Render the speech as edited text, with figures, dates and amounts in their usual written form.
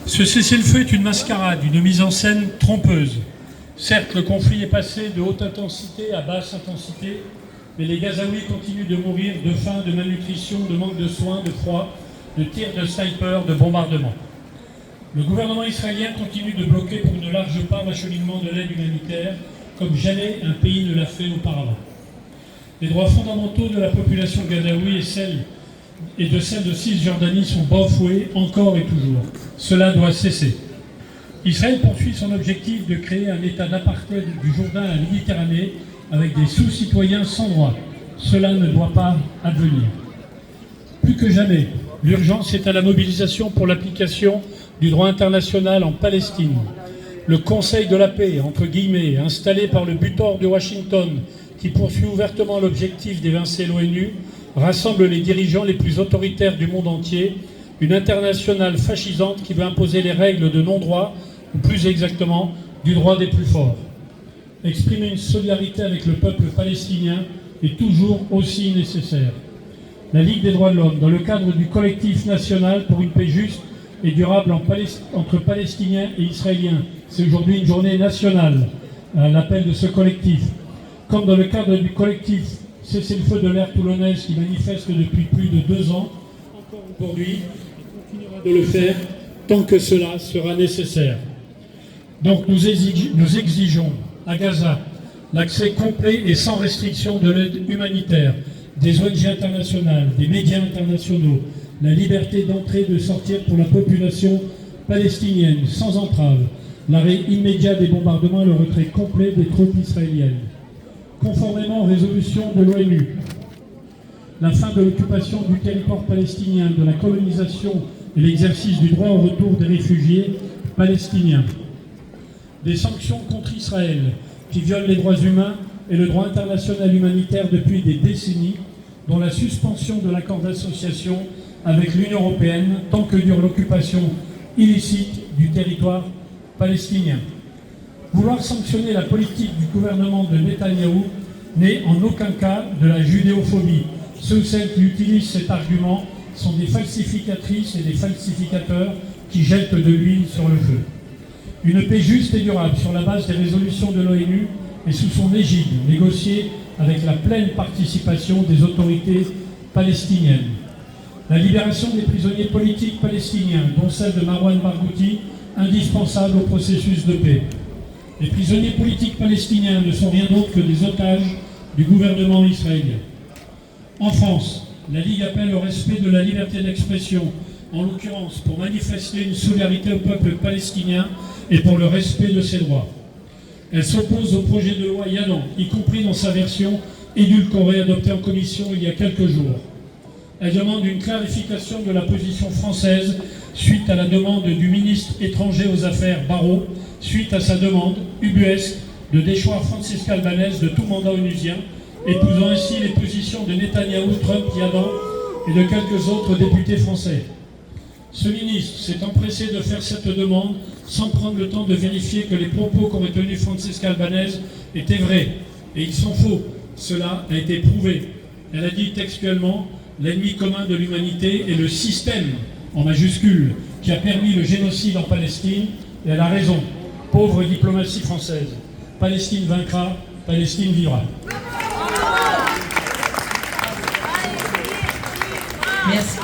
Ce cessez-le-feu est une mascarade, une mise en scène trompeuse. Certes, le conflit est passé de haute intensité à basse intensité, mais les Gazaouis continuent de mourir de faim, de malnutrition, de manque de soins, de froid, de tirs de snipers, de bombardements. Le gouvernement israélien continue de bloquer pour une large part l'acheminement de l'aide humanitaire, comme jamais un pays ne l'a fait auparavant. Les droits fondamentaux de la population gazaoui et de celle de Cisjordanie sont bafoués encore et toujours. Cela doit cesser. Israël poursuit son objectif de créer un état d'apartheid du Jourdain à la Méditerranée avec des sous-citoyens sans droit. Cela ne doit pas advenir. Plus que jamais, l'urgence est à la mobilisation pour l'application du droit international en Palestine. Le Conseil de la paix, entre guillemets, installé par le butor de Washington, qui poursuit ouvertement l'objectif d'évincer l'ONU, rassemble les dirigeants les plus autoritaires du monde entier, une internationale fascisante qui veut imposer les règles de non-droit, ou plus exactement, du droit des plus forts. Exprimer une solidarité avec le peuple palestinien est toujours aussi nécessaire. La Ligue des droits de l'homme, dans le cadre du collectif national pour une paix juste et durable entre Palestiniens et Israéliens, c'est aujourd'hui une journée nationale à l'appel de ce collectif, comme dans le cadre du collectif Cessez-le-feu de l'ère toulonnaise qui manifeste depuis plus de 2 ans, encore aujourd'hui, et continuera de le faire tant que cela sera nécessaire. Donc nous exigeons à Gaza l'accès complet et sans restriction de l'aide humanitaire, des ONG internationales, des médias internationaux, la liberté d'entrer et de sortir pour la population palestinienne sans entrave, l'arrêt immédiat des bombardements et le retrait complet des troupes israéliennes. Conformément aux résolutions de l'ONU, la fin de l'occupation du territoire palestinien, de la colonisation et l'exercice du droit au retour des réfugiés palestiniens. Des sanctions contre Israël qui violent les droits humains et le droit international humanitaire depuis des décennies, dont la suspension de l'accord d'association avec l'Union européenne tant que dure l'occupation illicite du territoire palestinien. Vouloir sanctionner la politique du gouvernement de Netanyahou n'est en aucun cas de la judéophobie. Ceux ou celles qui utilisent cet argument sont des falsificatrices et des falsificateurs qui jettent de l'huile sur le feu. Une paix juste et durable sur la base des résolutions de l'ONU et sous son égide, négociée avec la pleine participation des autorités palestiniennes. La libération des prisonniers politiques palestiniens, dont celle de Marwan Barghouti, indispensable au processus de paix. Les prisonniers politiques palestiniens ne sont rien d'autre que des otages du gouvernement israélien. En France, la Ligue appelle au respect de la liberté d'expression, en l'occurrence pour manifester une solidarité au peuple palestinien et pour le respect de ses droits. Elle s'oppose au projet de loi Yalan, y compris dans sa version édulcorée adoptée en commission il y a quelques jours. Elle demande une clarification de la position française suite à la demande du ministre étranger aux Affaires Barrot, suite à sa demande ubuesque de déchoir Francisca Albanese de tout mandat onusien, épousant ainsi les positions de Netanyahou, Trump, Yalan et de quelques autres députés français. Ce ministre s'est empressé de faire cette demande sans prendre le temps de vérifier que les propos qu'aurait tenus Francisca Albanese étaient vrais. Et ils sont faux. Cela a été prouvé. Elle a dit textuellement « L'ennemi commun de l'humanité est le système » en majuscule, qui a permis le génocide en Palestine, et elle a raison. Pauvre diplomatie française. Palestine vaincra, Palestine vivra. Merci.